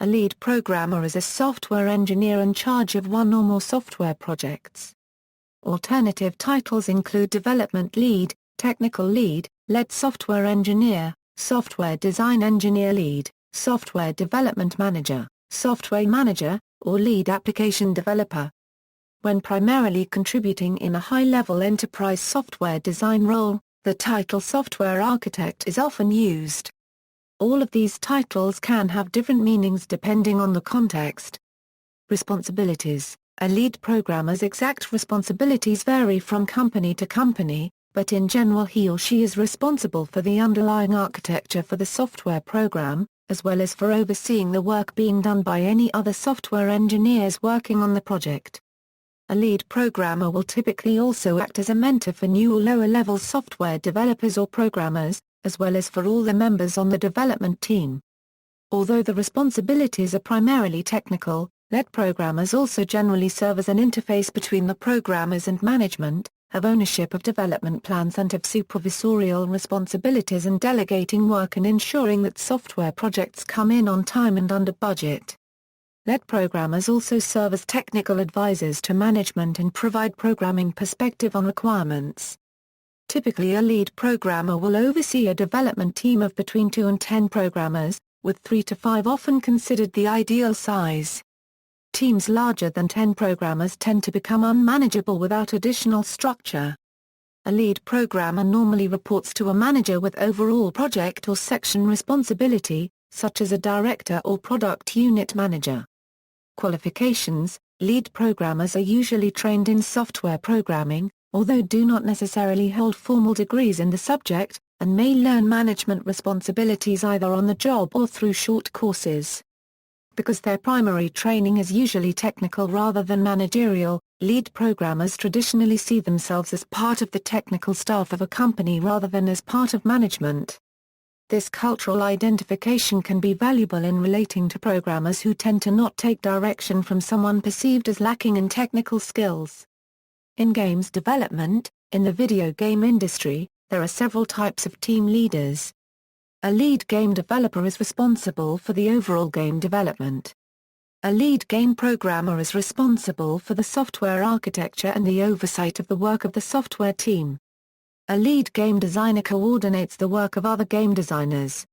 A lead programmer is a software engineer in charge of one or more software projects. Alternative titles include development lead, technical lead, lead software engineer, software design engineer lead, software development manager, software manager, or lead application developer. When primarily contributing in a high-level enterprise software design role, the title software architect is often used. All of these titles can have different meanings depending on the context. Responsibilities. A lead programmer's exact responsibilities vary from company to company, but in general he or she is responsible for the underlying architecture for the software program, as well as for overseeing the work being done by any other software engineers working on the project. A lead programmer will typically also act as a mentor for new or lower-level software developers or programmers, as well as for all the members on the development team. Although the responsibilities are primarily technical, lead programmers also generally serve as an interface between the programmers and management, have ownership of development plans and have supervisorial responsibilities in delegating work and ensuring that software projects come in on time and under budget. Lead programmers also serve as technical advisors to management and provide programming perspective on requirements. Typically a lead programmer will oversee a development team of between 2 and 10 programmers, with 3 to 5 often considered the ideal size. Teams larger than 10 programmers tend to become unmanageable without additional structure. A lead programmer normally reports to a manager with overall project or section responsibility, such as a director or product unit manager. Qualifications. Lead programmers are usually trained in software programming, although do not necessarily hold formal degrees in the subject, and may learn management responsibilities either on the job or through short courses. Because their primary training is usually technical rather than managerial, lead programmers traditionally see themselves as part of the technical staff of a company rather than as part of management. This cultural identification can be valuable in relating to programmers who tend to not take direction from someone perceived as lacking in technical skills. In games development, in the video game industry, there are several types of team leaders. A lead game developer is responsible for the overall game development. A lead game programmer is responsible for the software architecture and the oversight of the work of the software team. A lead game designer coordinates the work of other game designers.